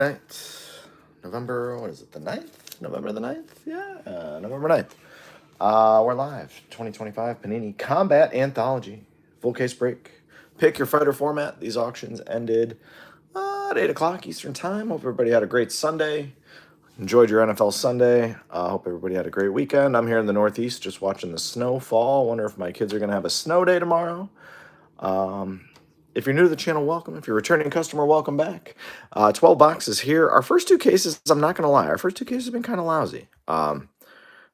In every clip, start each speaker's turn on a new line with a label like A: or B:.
A: night. November, what is it, the 9th? November the 9th? Yeah, November 9th. We're live. 2025 Panini Combat Anthology. Full case break. Pick your fighter format. These auctions ended at 8 o'clock Eastern Time. Hope everybody had a great Sunday. Enjoyed your NFL Sunday. Hope everybody had a great weekend. I'm here in the Northeast just watching the snow fall. Wonder if my kids are going to have a snow day tomorrow. If you're new to the channel, welcome. If you're a returning customer, welcome back. 12 boxes here. Our first two cases, I'm not going to lie, our first two cases have been kind of lousy.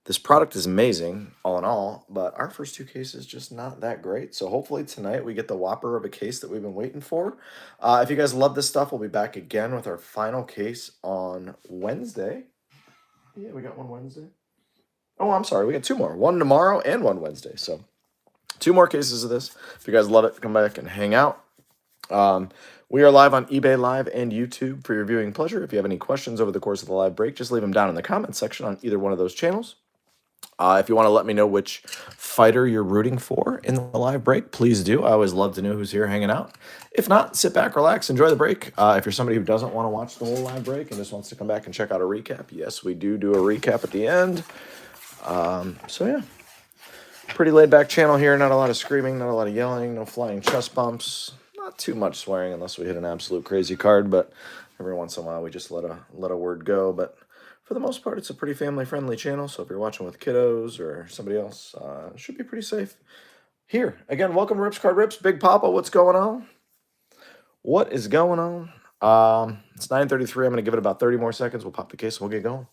A: This product is amazing, all in all, but our first two cases just not that great. So hopefully tonight we get the whopper of a case that we've been waiting for. If you guys love this stuff, we'll be back again with our final case on Wednesday. Yeah, we got one Wednesday. Oh, I'm sorry. We got two more. One tomorrow and one Wednesday. So 2 more cases of this. If you guys love it, come back and hang out. We are live on eBay Live and YouTube for your viewing pleasure. If you have any questions over the course of the live break, just leave them down in the comments section on either one of those channels. If you want to let me know which fighter you're rooting for in the live break, please do. I always love to know who's here hanging out. If not, sit back, relax, enjoy the break. If you're somebody who doesn't want to watch the whole live break and just wants to come back and check out a recap, yes, we do a recap at the end. So yeah. Pretty laid back channel here. Not a lot of screaming, not a lot of yelling, no flying chest bumps. Not too much swearing unless we hit an absolute crazy card, but every once in a while we just let a word go. But for the most part, it's a pretty family-friendly channel, so if you're watching with kiddos or somebody else, it should be pretty safe. Here, again, welcome to Rips Card Rips. Big Papa, what's going on? What is going on? It's 9:33. I'm going to give it about 30 more seconds. We'll pop the case and we'll get going.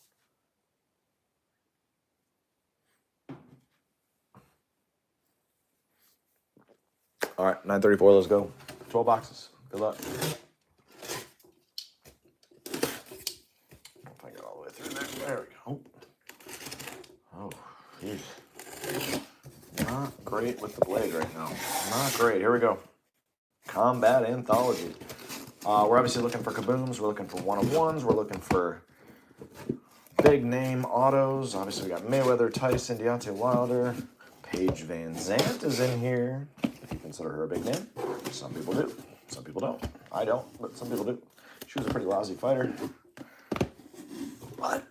A: All right, 9:34, let's go. 12 boxes. Good luck. If I get all the way through there. There we go. Oh, geez. Not great with the blade right now. Not great. Here we go. Combat Anthology. We're obviously looking for kabooms. We're looking for one-of-ones. We're looking for big name autos. Obviously, we got Mayweather, Tyson, Deontay Wilder. Paige Van Zandt is in here, if you consider her a big name. Some people do. Some people don't. I don't, but some people do. She was a pretty lousy fighter. But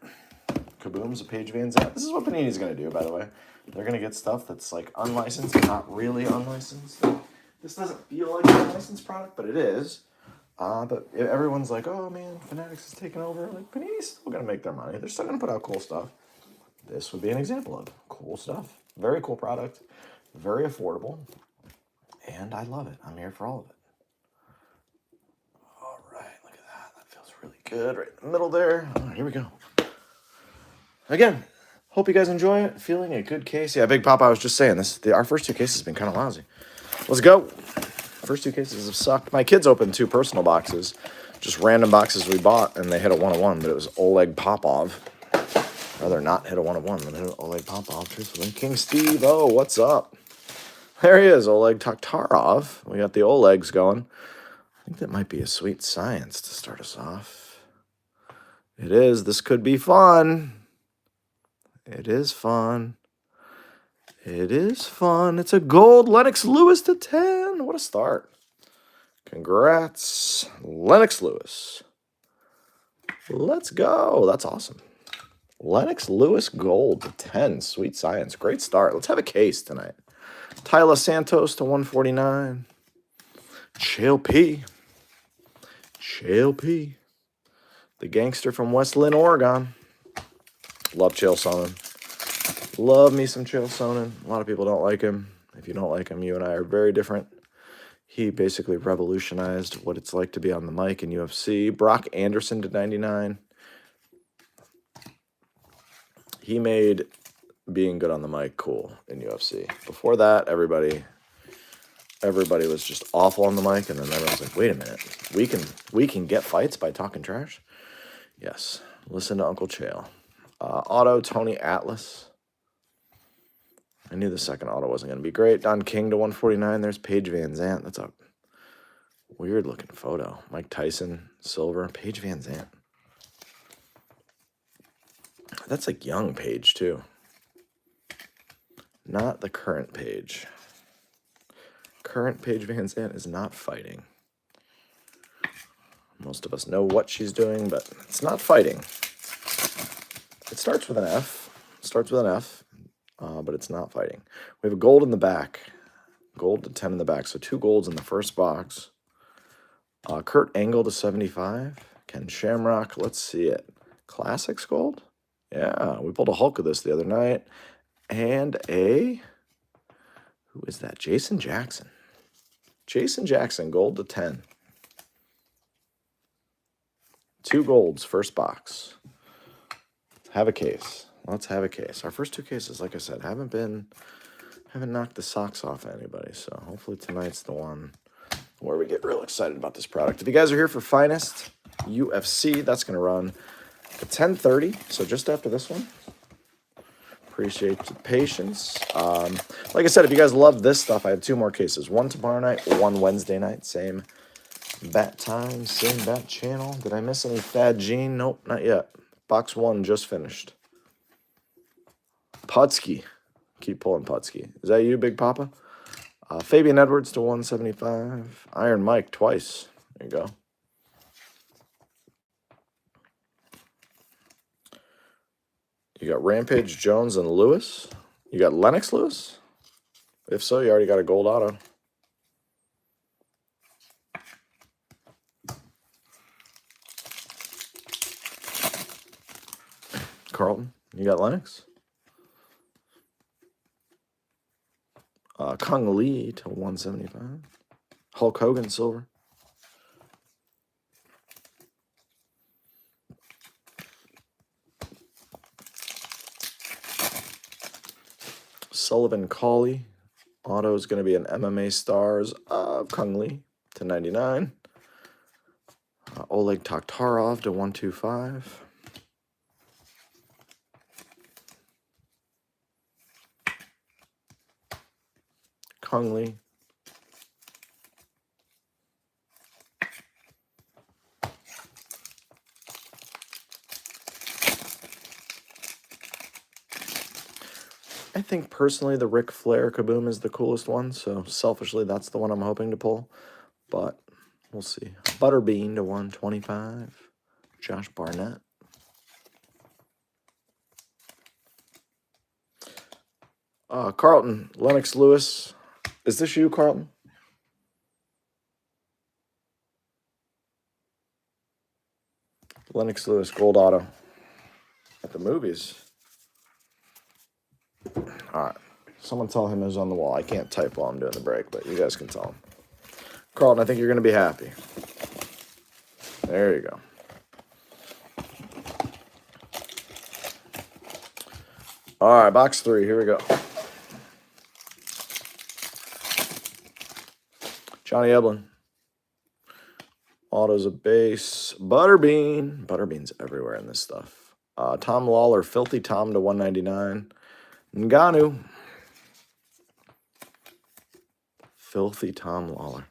A: Kaboom's a Paige Van Zandt. This is what Panini's going to do, by the way. They're going to get stuff that's like unlicensed, but not really unlicensed. This doesn't feel like an unlicensed product, but it is. But everyone's like, oh man, Fanatics is taking over. Like, Panini's still going to make their money. They're still going to put out cool stuff. This would be an example of cool stuff. Very cool product. Very affordable. And I love it. I'm here for all of it. All right, look at that. That feels really good right in the middle there. All right, here we go. Again, hope you guys enjoy it. Feeling a good case. Yeah, Big Papa, I was just saying this. Our first two cases have been kind of lousy. Let's go. First two cases have sucked. My kids opened 2 personal boxes, just random boxes we bought, and they hit a 1-of-1, but it was Oleg Popov. I'd rather not hit a 1-of-1 than hit Oleg Popov, truthfully. King Steve, oh, what's up? There he is, Oleg Taktarov. We got the Olegs going. I think that might be a sweet science to start us off. It is. This could be fun. It is fun. It is fun. It's a gold Lennox Lewis to 10. What a start. Congrats, Lennox Lewis. Let's go. That's awesome. Lennox Lewis gold to 10. Sweet science. Great start. Let's have a case tonight. Tyler Santos to 149. Chael P. Chael P. The gangster from West Lynn, Oregon. Love Chael Sonnen. Love me some Chael Sonnen. A lot of people don't like him. If you don't like him, you and I are very different. He basically revolutionized what it's like to be on the mic in UFC. Brock Anderson to 99. He made being good on the mic cool in UFC. Before that, everybody was just awful on the mic, and then everyone's like, wait a minute, we can get fights by talking trash? Yes. Listen to Uncle Chael. Auto, Tony Atlas. I knew the second auto wasn't going to be great. Don King to 149. There's Paige Van Zandt. That's a weird-looking photo. Mike Tyson, silver. Paige Van Zandt. That's like young Paige, too. Not the current Paige. Current Paige Van Zandt is not fighting. Most of us know what she's doing, but it's not fighting. It starts with an F. But it's not fighting. We have a gold in the back. Gold to 10 in the back. So 2 golds in the first box. Kurt Angle to 75. Ken Shamrock. Let's see it. Classics gold? Yeah, we pulled a Hulk of this the other night. And who is that? Jason Jackson. Jason Jackson, gold to 10. 2 golds, first box. Have a case. Let's have a case. Our first 2 cases, like I said, haven't knocked the socks off anybody. So hopefully tonight's the one where we get real excited about this product. If you guys are here for Finest UFC, that's going to run at 10:30. So just after this one. Appreciate the patience. Like I said, if you guys love this stuff, I have 2 more cases. One tomorrow night, one Wednesday night. Same bat time, same bat channel. Did I miss any Thad Gene? Nope, not yet. Box 1 just finished. Putski. Keep pulling Putski. Is that you, Big Papa? Fabian Edwards to 175. Iron Mike twice. There you go. You got Rampage, Jones, and Lewis. You got Lennox Lewis? If so, you already got a gold auto. Carlton, you got Lennox? Kung Lee to 175. Hulk Hogan, silver. Sullivan Cauley. Auto is going to be an MMA Stars of Kung Lee to 99. Oleg Taktarov to 125. Kung Lee. I think personally the Ric Flair Kaboom is the coolest one, so selfishly that's the one I'm hoping to pull, but we'll see. Butterbean to 125. Josh Barnett. Carlton, Lennox Lewis. Is this you, Carlton? Lennox Lewis, gold auto. At the movies. All right. Someone tell him it's on the wall. I can't type while I'm doing the break, but you guys can tell him. Carlton, I think you're going to be happy. There you go. All right, box 3. Here we go. Johnny Eblin. Autos a base. Butterbean. Butterbean's everywhere in this stuff. Tom Lawler, Filthy Tom to 199. Ngannou. Filthy Tom Lawler.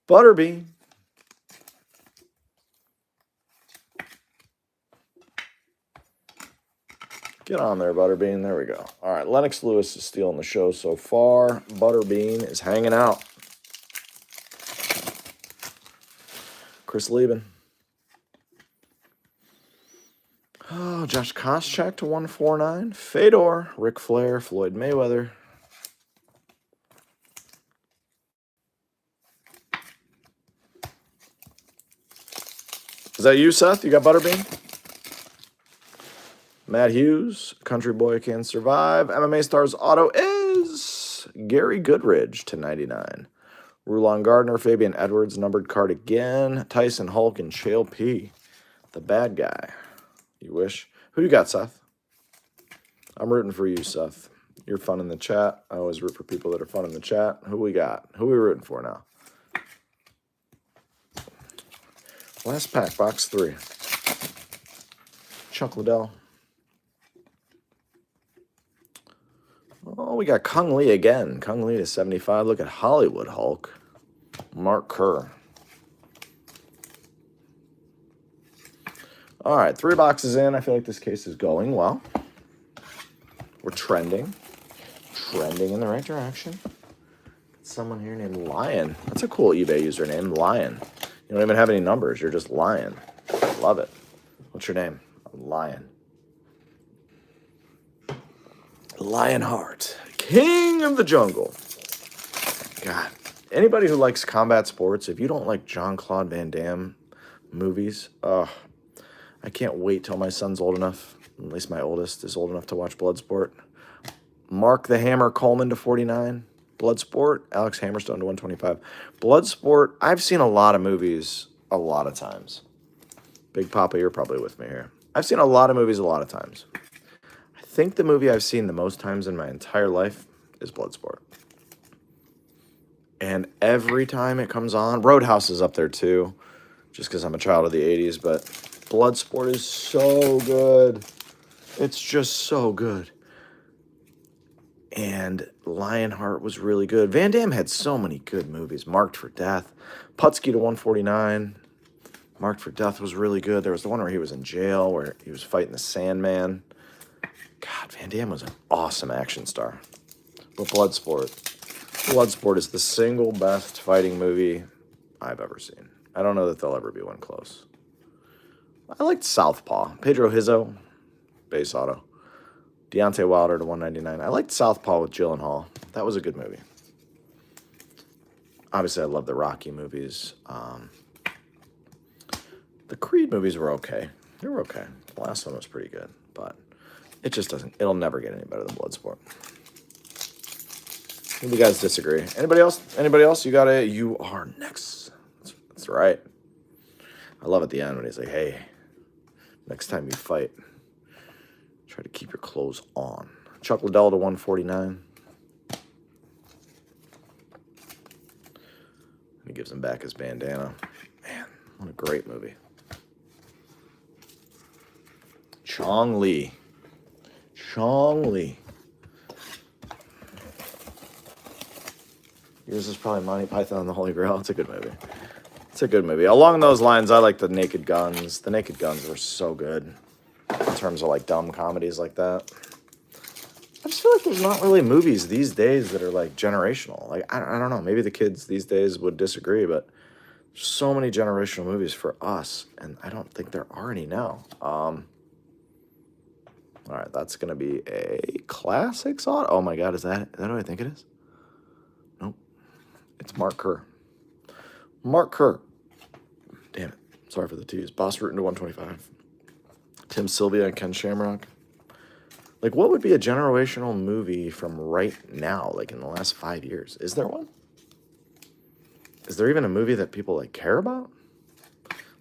A: Butterbean. Get on there, Butterbean. There we go. All right, Lennox Lewis is stealing the show so far. Butterbean is hanging out. Chris Lieben. Oh, Josh Koscheck to 149. Fedor, Ric Flair, Floyd Mayweather. Is that you, Seth? You got Butterbean? Matt Hughes, Country Boy Can Survive. MMA Stars auto is Gary Goodridge to 99. Rulon Gardner, Fabian Edwards, numbered card again. Tyson Hulk and Chael P. The bad guy. You wish. Who you got, Seth? I'm rooting for you, Seth. You're fun in the chat. I always root for people that are fun in the chat. Who we got? Who we rooting for now? Last pack, box 3. Chuck Liddell. Oh, we got Kung Lee again. Kung Lee to 75. Look at Hollywood Hulk. Mark Kerr. All right, 3 boxes in. I feel like this case is going well. We're trending. Trending in the right direction. Someone here named Lion. That's a cool eBay username, Lion. You don't even have any numbers. You're just lying. Love it. What's your name? I'm Lion. Lionheart. King of the jungle. God. Anybody who likes combat sports, if you don't like Jean-Claude Van Damme movies, I can't wait till my son's old enough, at least my oldest is old enough to watch Bloodsport. Mark the Hammer Coleman to 49. Bloodsport, Alex Hammerstone to 125. Bloodsport, I've seen a lot of movies a lot of times. Big Papa, you're probably with me here. I've seen a lot of movies a lot of times. I think the movie I've seen the most times in my entire life is Bloodsport. And every time it comes on, Roadhouse is up there too, just because I'm a child of the 80s, but Bloodsport is so good. It's just so good. And Lionheart was really good. Van Damme had so many good movies. Marked for Death. Putski to 149. Marked for Death was really good. There was the one where he was in jail, where he was fighting the Sandman. God, Van Damme was an awesome action star. But Bloodsport is the single best fighting movie I've ever seen. I don't know that there'll ever be one close. I liked Southpaw. Pedro Hizzo, base auto. Deontay Wilder to 199. I liked Southpaw with Gyllenhaal. That was a good movie. Obviously, I love the Rocky movies. The Creed movies were okay. They were okay. The last one was pretty good, but it just doesn't. It'll never get any better than Bloodsport. Maybe you guys disagree. Anybody else? Anybody else? You got it. You are next. That's right. I love at the end when he's like, "Hey, next time you fight, try to keep your clothes on." Chuck Liddell to 149. He gives him back his bandana. Man, what a great movie. Chong Li. Yours is probably Monty Python and the Holy Grail. It's a good movie. It's a good movie. Along those lines, I like the Naked Guns. The Naked Guns were so good in terms of like dumb comedies like that. I just feel like there's not really movies these days that are like generational. Like, I don't know. Maybe the kids these days would disagree, but there's so many generational movies for us, and I don't think there are any now. All right, that's going to be a classics on. Oh my God, is that who I think it is? Nope. It's Mark Kerr. Mark Kerr. Damn it. Sorry for the tease. Boss Rutan to 125. Tim Sylvia and Ken Shamrock. Like, what would be a generational movie from right now, like in the last 5 years? Is there one? Is there even a movie that people like care about?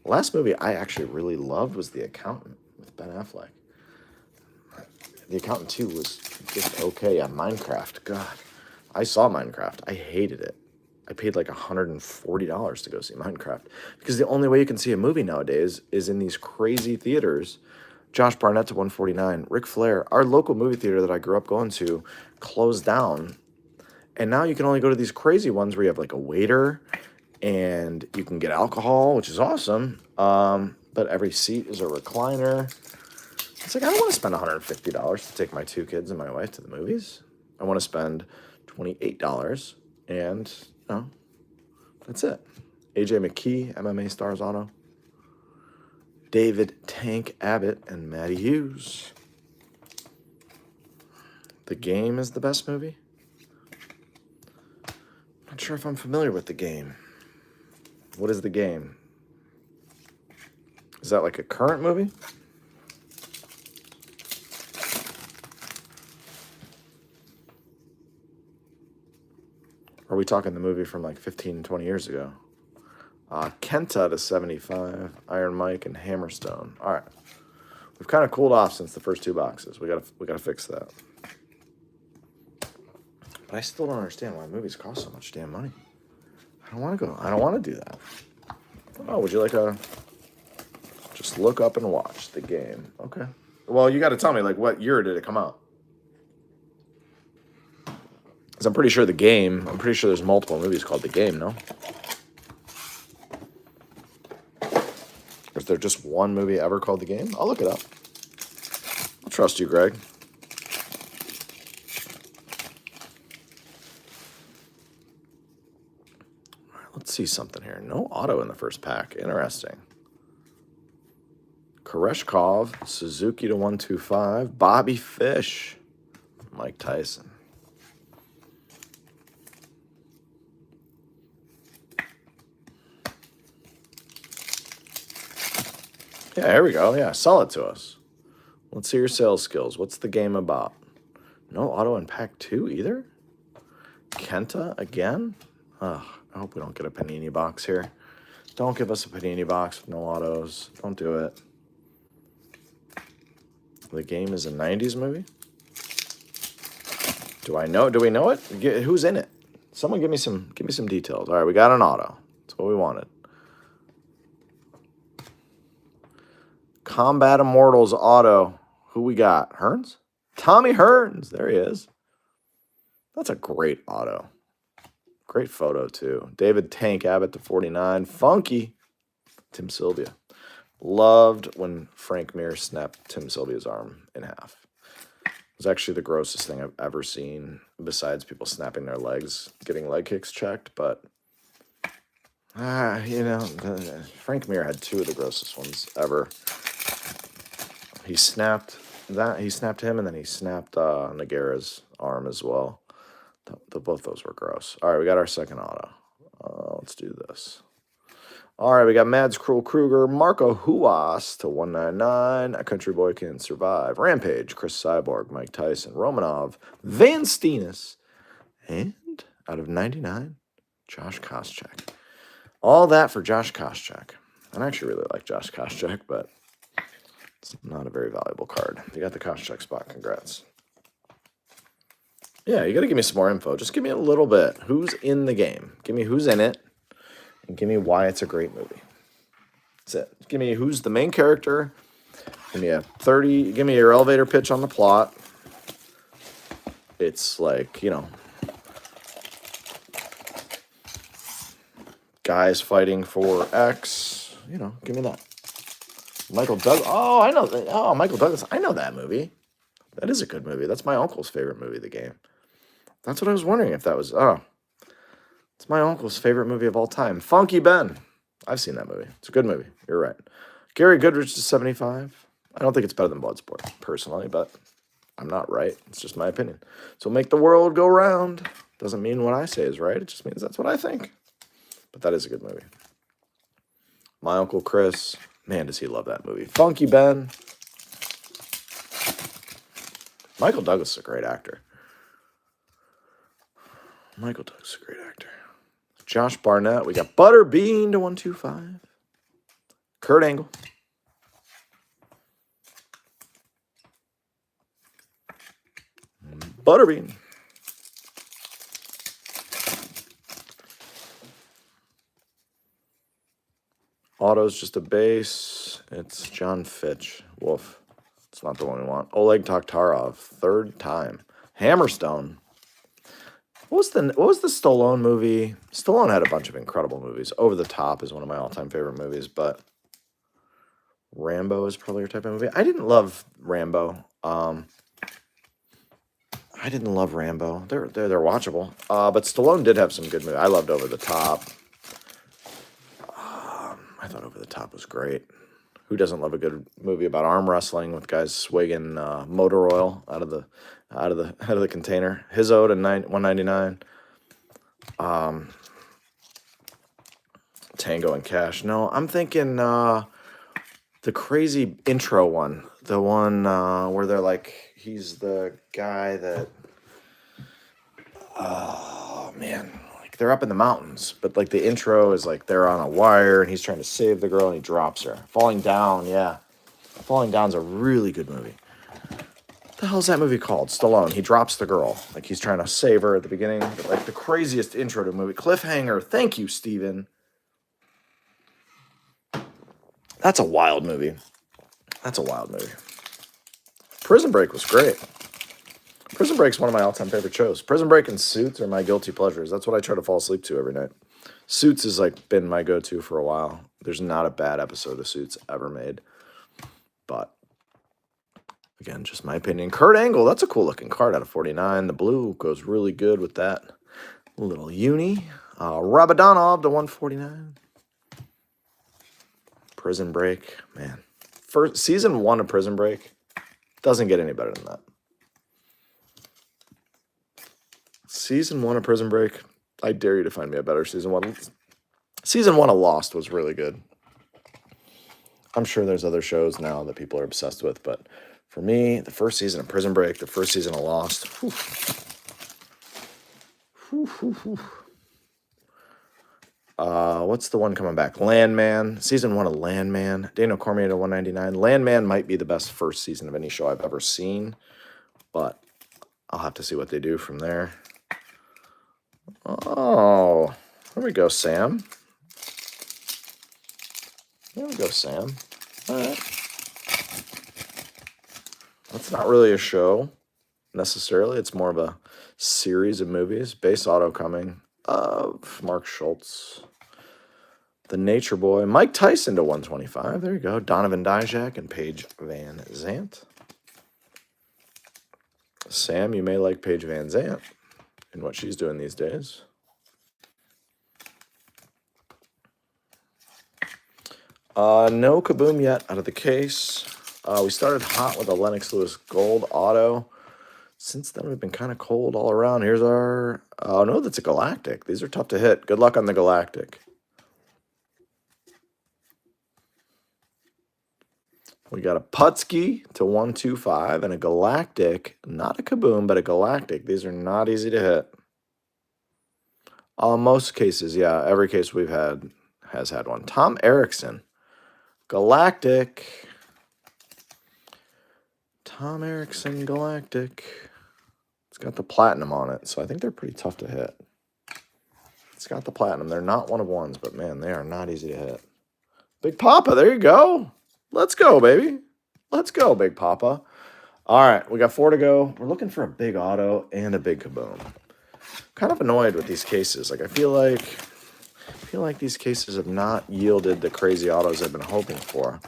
A: The last movie I actually really loved was The Accountant with Ben Affleck. The Accountant 2 was just okay. Yeah, Minecraft. God, I saw Minecraft. I hated it. I paid like $140 to go see Minecraft because the only way you can see a movie nowadays is in these crazy theaters. Josh Barnett to 149. Ric Flair, our local movie theater that I grew up going to, closed down. And now you can only go to these crazy ones where you have like a waiter and you can get alcohol, which is awesome. But every seat is a recliner. It's like, I don't want to spend $150 to take my 2 kids and my wife to the movies. I want to spend $28 and, no, that's it. AJ McKee, MMA Stars Auto. David Tank Abbott and Matty Hughes. The Game is the best movie. Not sure if I'm familiar with The Game. What is The Game? Is that like a current movie? Or are we talking the movie from like 15, 20 years ago? Kenta to 75, Iron Mike and Hammerstone. All right, we've kind of cooled off since the first 2 boxes. We gotta fix that. But I still don't understand why movies cost so much damn money. I don't want to do that. Oh, would you like just look up and watch The Game? Okay. Well, you got to tell me, like, what year did it come out? Because I'm pretty sure there's multiple movies called The Game, no? Is there just one movie ever called The Game? I'll look it up. I'll trust you, Greg. All right, let's see something here. No auto in the first pack. Interesting. Koreshkov, Suzuki to 125. Bobby Fish, Mike Tyson. Yeah, here we go. Yeah, sell it to us. Let's see your sales skills. What's the game about? No auto in pack 2 either? Kenta again? Ugh, I hope we don't get a Panini box here. Don't give us a Panini box with no autos. Don't do it. The game is a 90s movie? Do we know it? Who's in it? Someone give me some details. All right, we got an auto. That's what we wanted. Combat Immortals auto. Who we got? Hearns? Tommy Hearns. There he is. That's a great auto. Great photo, too. David Tank Abbott to 49. Funky. Tim Sylvia. Loved when Frank Mir snapped Tim Sylvia's arm in half. It was actually the grossest thing I've ever seen, besides people snapping their legs, getting leg kicks checked. But, you know, Frank Mir had 2 of the grossest ones ever. He snapped him, and then he snapped Nagara's arm as well. Both those were gross. All right, we got our second auto. Let's do this. All right, we got Mads Krul Kruger, Marco Huas to 199. A Country Boy Can Survive. Rampage, Chris Cyborg, Mike Tyson, Romanov, Van Steenis, and out of 99, Josh Koscheck. All that for Josh Koscheck. I actually really like Josh Koscheck, but it's not a very valuable card. You got the Koscheck spot. Congrats. Yeah, you got to give me some more info. Just give me a little bit. Who's in the game? Give me who's in it, and give me why it's a great movie. That's it. Give me who's the main character. Give me your elevator pitch on the plot. It's like, you know, guys fighting for X. You know, give me that. Michael Douglas. Oh, I know. Oh, Michael Douglas. I know that movie. That is a good movie. That's my uncle's favorite movie, The Game. That's what I was wondering if that was. Oh, it's my uncle's favorite movie of all time. Funky Ben. I've seen that movie. It's a good movie. You're right. Gary Goodrich to 75. I don't think it's better than Bloodsport, personally, but I'm not right. It's just my opinion. So make the world go round. Doesn't mean what I say is right. It just means that's what I think. But that is a good movie. My Uncle Chris. Man, does he love that movie. Funky Ben. Michael Douglas is a great actor. Michael Douglas is a great actor. Josh Barnett. We got Butterbean to 125. Kurt Angle. Butterbean. Auto's just a base. It's John Fitch. Wolf. It's not the one we want. Oleg Taktarov. Third time. Hammerstone. What was the Stallone movie? Stallone had a bunch of incredible movies. Over the Top is one of my all-time favorite movies, but Rambo is probably your type of movie. I didn't love Rambo. They're watchable. But Stallone did have some good movies. I loved Over the Top. I thought Over the Top was great. Who doesn't love a good movie about arm wrestling with guys swigging motor oil out of the container? His ode in 199. Tango and Cash. No, I'm thinking the crazy intro one. The one where they're like, he's the guy that, oh man, like they're up in the mountains, but like the intro is like they're on a wire and he's trying to save the girl and he drops her. Falling Down, yeah. Falling Down's a really good movie. What the hell's that movie called? Stallone. He drops the girl. Like he's trying to save her at the beginning. Like the craziest intro to a movie. Cliffhanger. Thank you, Steven. That's a wild movie. Prison Break was great. Prison Break's one of my all-time favorite shows. Prison Break and Suits are my guilty pleasures. That's what I try to fall asleep to every night. Suits has like been my go-to for a while. There's not a bad episode of Suits ever made. But again, just my opinion. Kurt Angle, that's a cool looking card out of 49. The blue goes really good with that little uni. Rabadonov to 149. Prison Break, man. First season 1 of Prison Break doesn't get any better than that. Season 1 of Prison Break, I dare you to find me a better season 1. Season 1 of Lost was really good. I'm sure there's other shows now that people are obsessed with, but for me, the first season of Prison Break, the first season of Lost. Whew. What's the one coming back? Landman. Season 1 of Landman. Daniel Cormier to 199. Landman might be the best first season of any show I've ever seen, but I'll have to see what they do from there. Oh, there we go, Sam. There we go, Sam. All right. That's not really a show, necessarily. It's more of a series of movies. Base auto coming of Mark Schultz. The Nature Boy. Mike Tyson to 125. There you go. Donovan Dijak and Paige Van Zandt. Sam, you may like Paige Van Zandt and what she's doing these days. No Kaboom yet out of the case. We started hot with a Lennox Lewis Gold Auto. Since then, we've been kind of cold all around. Here's our... Oh, no, that's a Galactic. These are tough to hit. Good luck on the Galactic. We got a Putski to 125 and a Galactic. Not a Kaboom, but a Galactic. These are not easy to hit. Most cases, yeah. Every case we've had has had one. Tom Erickson. Galactic. Tom Erickson Galactic. It's got the platinum on it, so I think they're pretty tough to hit. It's got the platinum. They're not one of ones, but man, they are not easy to hit. Big Papa, there you go. Let's go, baby. Let's go, Big Papa. All right, we got 4 to go. We're looking for a big auto and a big Kaboom. Kind of annoyed with these cases. Like I feel like these cases have not yielded the crazy autos I've been hoping for.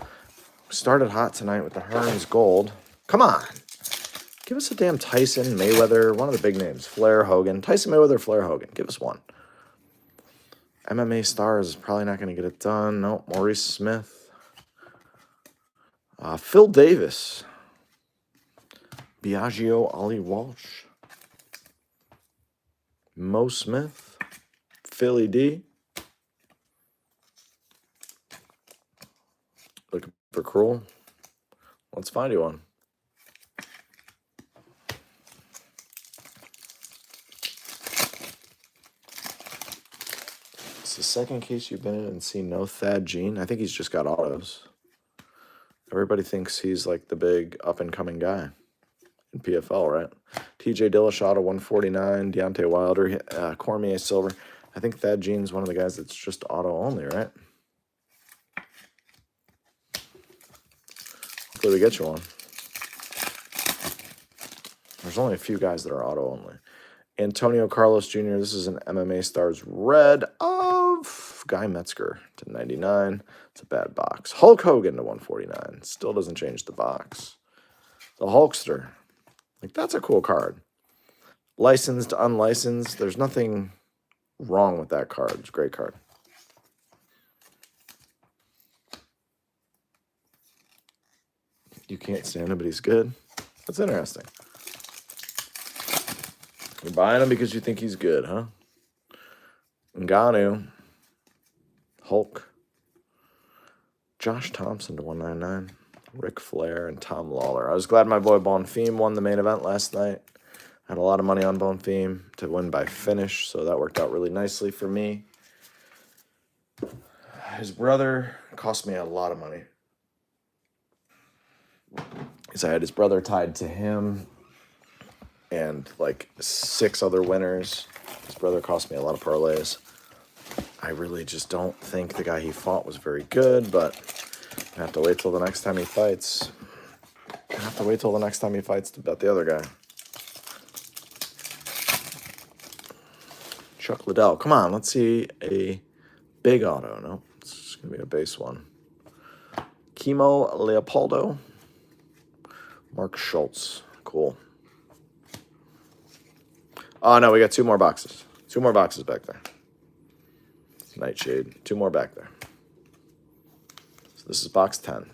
A: We started hot tonight with the Hearns Gold. Come on. Give us a damn Tyson, Mayweather, one of the big names. Flair, Hogan. Tyson, Mayweather, Flair, Hogan. Give us one. MMA Stars is probably not going to get it done. No, Maurice Smith. Phil Davis. Biagio Ali Walsh. Mo Smith. Philly D. Looking for Cruel. Let's find you one. It's the second case you've been in and seen no Thad Gene. I think he's just got autos. Everybody thinks he's like the big up-and-coming guy in PFL, right? TJ Dillashaw to 149, Deontay Wilder, Cormier Silver. I think Thad Gene's one of the guys that's just auto only, right? Hopefully we get you one. There's only a few guys that are auto only. Antonio Carlos Jr. This is an MMA Stars red of Guy Metzger to 99. It's a bad box. Hulk Hogan to 149. Still doesn't change the box. The Hulkster. Like, that's a cool card. Licensed, unlicensed. There's nothing wrong with that card. It's a great card. You can't stand him, but he's good. That's interesting. You're buying him because you think he's good, huh? Ngannou. Hulk. Josh Thompson to 199. Ric Flair and Tom Lawler. I was glad my boy Bonfim won the main event last night. Had a lot of money on Bonfim to win by finish, so that worked out really nicely for me. His brother cost me a lot of money. Because I had his brother tied to him and like 6 other winners. His brother cost me a lot of parlays. I really just don't think the guy he fought was very good, but I have to wait till the next time he fights. I have to wait till the next time he fights to bet the other guy. Chuck Liddell. Come on, let's see a big auto. No, it's just going to be a base one. Chemo Leopoldo. Mark Schultz. Cool. Oh, no, we got 2 more boxes. 2 more boxes back there. Nightshade. 2 more back there. So this is box 10.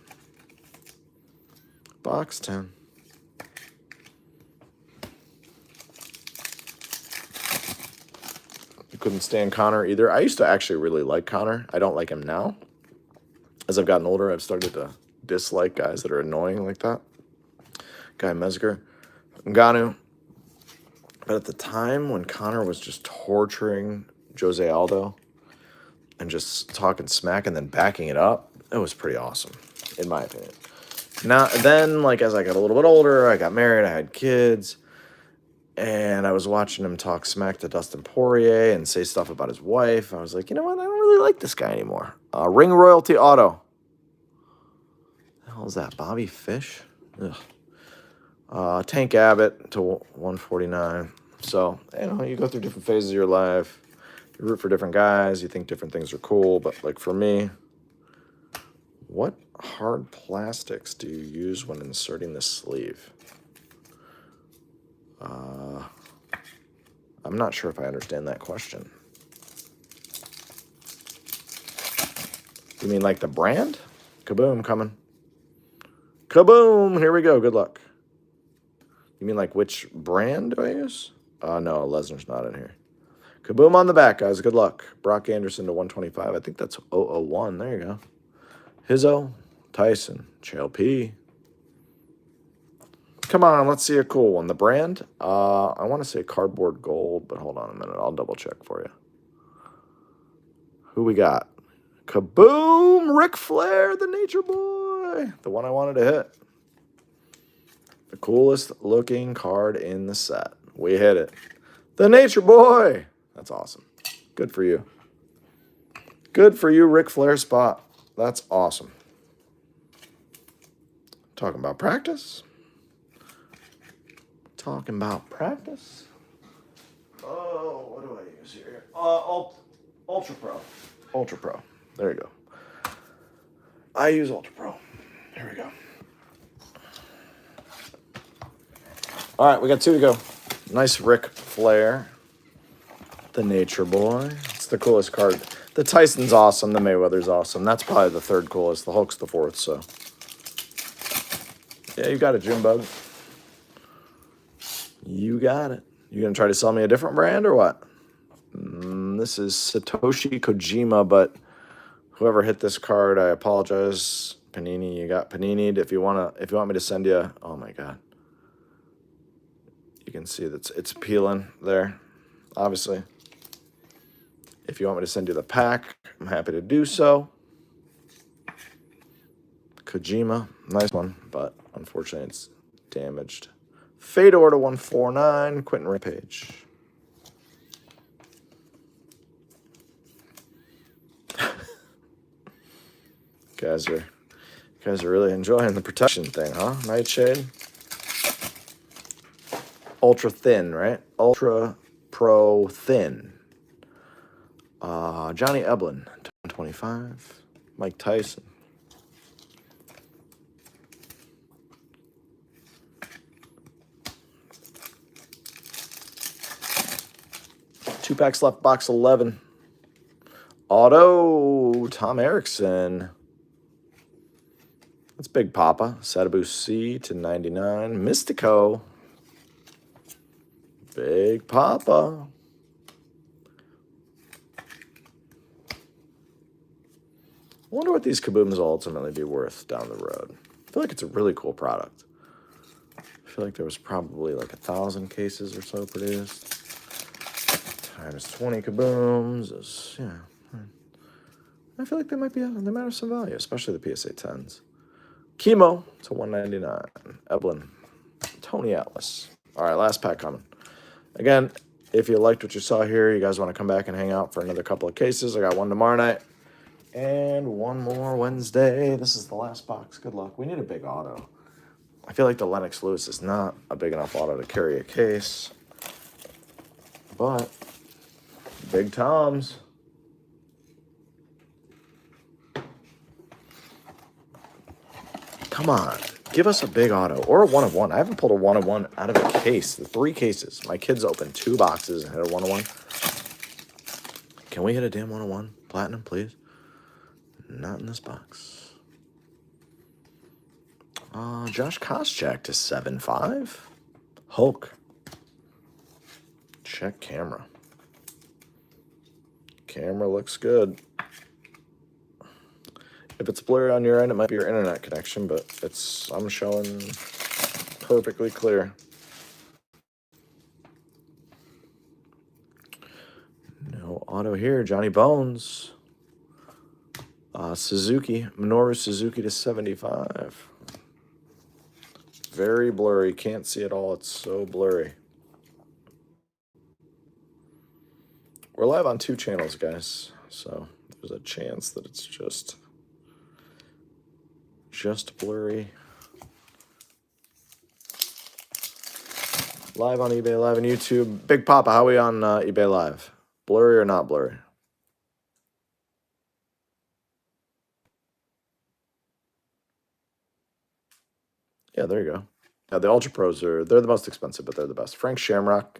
A: Box 10. You couldn't stand Connor either. I used to actually really like Connor. I don't like him now. As I've gotten older, I've started to dislike guys that are annoying like that. Guy Mesger. Ngannou. But at the time when Connor was just torturing Jose Aldo and just talking smack and then backing it up, it was pretty awesome, in my opinion. Now, then, like, as I got a little bit older, I got married, I had kids, and I was watching him talk smack to Dustin Poirier and say stuff about his wife. I was like, you know what? I don't really like this guy anymore. Ring Royalty Auto. The hell is that? Bobby Fish? Ugh. Tank Abbott to 149. So, you know, you go through different phases of your life. You root for different guys. You think different things are cool. But, like, for me, what hard plastics do you use when inserting the sleeve? I'm not sure if I understand that question. You mean like the brand? Kaboom coming. Kaboom! Here we go. Good luck. You mean like which brand do I use? No, Lesnar's not in here. Kaboom on the back, guys. Good luck. Brock Anderson to 125. I think that's 001. There you go. Hizzo, Tyson, Chael P. Come on, let's see a cool one. The brand? I want to say cardboard gold, but hold on a minute. I'll double check for you. Who we got? Kaboom! Ric Flair, the Nature Boy. The one I wanted to hit. The coolest looking card in the set. We hit it. The Nature Boy. That's awesome. Good for you. Good for you, Ric Flair spot. That's awesome. Talking about practice. Talking about practice. Oh, what do I use here? Ultra Pro. Ultra Pro. There you go. I use Ultra Pro. Here we go. All right, we got 2 to go. Nice Ric Flair. The Nature Boy. It's the coolest card. The Tyson's awesome. The Mayweather's awesome. That's probably the 3rd coolest. The Hulk's the 4th, so. Yeah, you got it, Junebug. You got it. You going to try to sell me a different brand or what? This is Satoshi Kojima, but whoever hit this card, I apologize. Panini, you got Panini'd. If you want me to send you, oh my God. You can see that it's peeling there, obviously. If you want me to send you the pack, I'm happy to do so. Kojima, nice one, but unfortunately it's damaged. Fedor to 149, Quentin Rampage. Guys are really enjoying the protection thing, huh? Nightshade. Ultra thin, right? Ultra Pro thin. Johnny Eblin, 125. Mike Tyson. Two packs left, box 11. Auto, Tom Erickson. That's Big Papa. Sadabu C to 99. Mystico. Big Papa. I wonder what these Kabooms will ultimately be worth down the road. I feel like it's a really cool product. I feel like there was probably like 1,000 cases or so produced. Times 20 Kabooms is, yeah. I feel like they might have some value, especially the PSA 10s. Chemo to 199. Eblin. Tony Atlas. All right, last pack coming. Again, if you liked what you saw here, you guys want to come back and hang out for another couple of cases. I got one tomorrow night and one more Wednesday. This is the last box. Good luck. We need a big auto. I feel like the Lennox Lewis is not a big enough auto to carry a case. But Big Tom's. Come on. Give us a big auto or a 1-of-1. I haven't pulled a 1-of-1 out of a case. The 3 cases. My kids opened 2 boxes and had a 1-of-1. Can we hit a damn 101 platinum, please? Not in this box. Josh Koscheck to 7.5. Hulk. Check camera. Camera looks good. If it's blurry on your end, it might be your internet connection, but I'm showing perfectly clear. No auto here. Johnny Bones. Suzuki. Minoru Suzuki to 75. Very blurry. Can't see it all. It's so blurry. We're live on 2 channels, guys. So there's a chance that it's just blurry. Live on eBay, live on YouTube. Big Papa, how are we on eBay Live? Blurry or not blurry? Yeah, there you go. Yeah, the Ultra Pros they're the most expensive, but they're the best. Frank Shamrock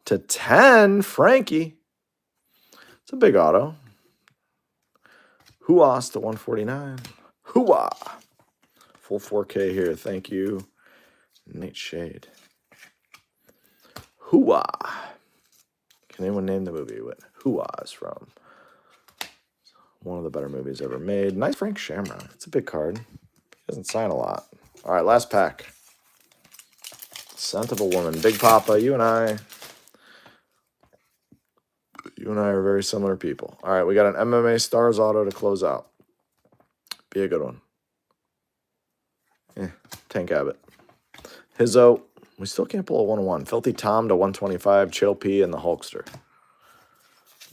A: to 10. Frankie. It's a big auto. Huas to 149. Hooah. Full 4K here. Thank you, Nate Shade. Hooah. Can anyone name the movie what Hooah is from? One of the better movies ever made. Nice Frank Shamrock. It's a big card. He doesn't sign a lot. All right, last pack. Scent of a Woman. Big Papa, you and I are very similar people. All right, we got an MMA Stars auto to close out. Be a good one. Tank Abbott. Hizzo. We still can't pull a 101. Filthy Tom to 125. Chill P and the Hulkster.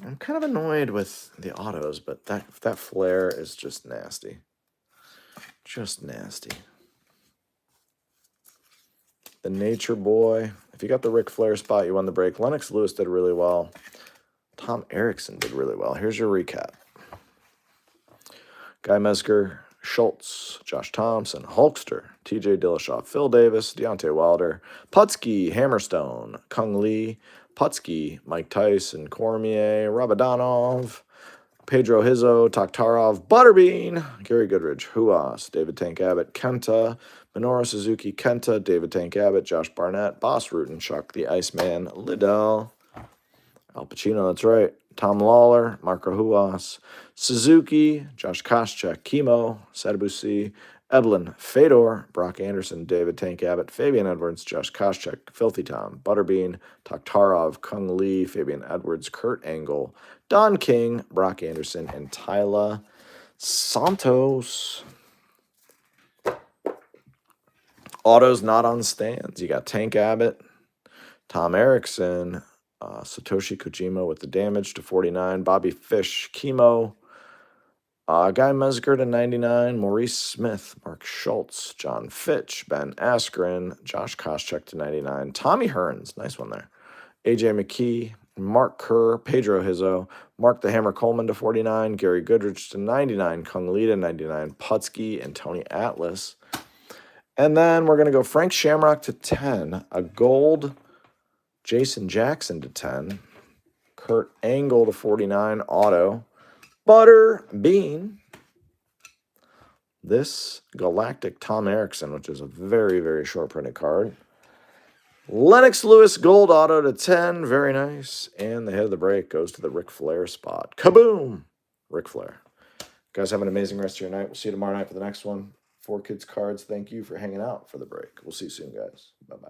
A: I'm kind of annoyed with the autos, but that Flair is just nasty. Just nasty. The Nature Boy. If you got the Ric Flair spot, you won the break. Lennox Lewis did really well. Tom Erickson did really well. Here's your recap. Guy Metzger, Schultz, Josh Thompson, Hulkster, TJ Dillashaw, Phil Davis, Deontay Wilder, Putski, Hammerstone, Kung Lee, Putski, Mike Tyson, Cormier, Rabadanov, Pedro Hizzo, Taktarov, Butterbean, Gary Goodridge, Huas, David Tank Abbott, Kenta, Minoru Suzuki, Kenta, David Tank Abbott, Josh Barnett, Boss Rutan, Chuck the Iceman, Liddell, Al Pacino, that's right, Tom Lawler, Marco Huas, Suzuki, Josh Koscheck, Chemo, Sadabusi, Evelyn, Fedor, Brock Anderson, David Tank Abbott, Fabian Edwards, Josh Koscheck, Filthy Tom, Butterbean, Taktarov, Kung Lee, Fabian Edwards, Kurt Angle, Don King, Brock Anderson, and Tyla Santos. Autos not on stands. You got Tank Abbott, Tom Erickson, Satoshi Kojima with the damage to 49, Bobby Fish, Chemo, Guy Metzger to 99, Maurice Smith, Mark Schultz, John Fitch, Ben Askren, Josh Koscheck to 99, Tommy Hearns, nice one there, AJ McKee, Mark Kerr, Pedro Hizzo, Mark the Hammer Coleman to 49, Gary Goodrich to 99, Kung Lee to 99, Putski, and Tony Atlas. And then we're going to go Frank Shamrock to 10, a gold Jason Jackson to 10, Kurt Angle to 49, auto, Butter Bean, this Galactic Tom Erickson, which is a very, very short printed card, Lennox Lewis gold auto to 10, very nice, and the head of the break goes to the Ric Flair spot. Kaboom! Ric Flair. Guys, have an amazing rest of your night. We'll see you tomorrow night for the next one. 4Kids Cards, thank you for hanging out for the break. We'll see you soon, guys. Bye-bye.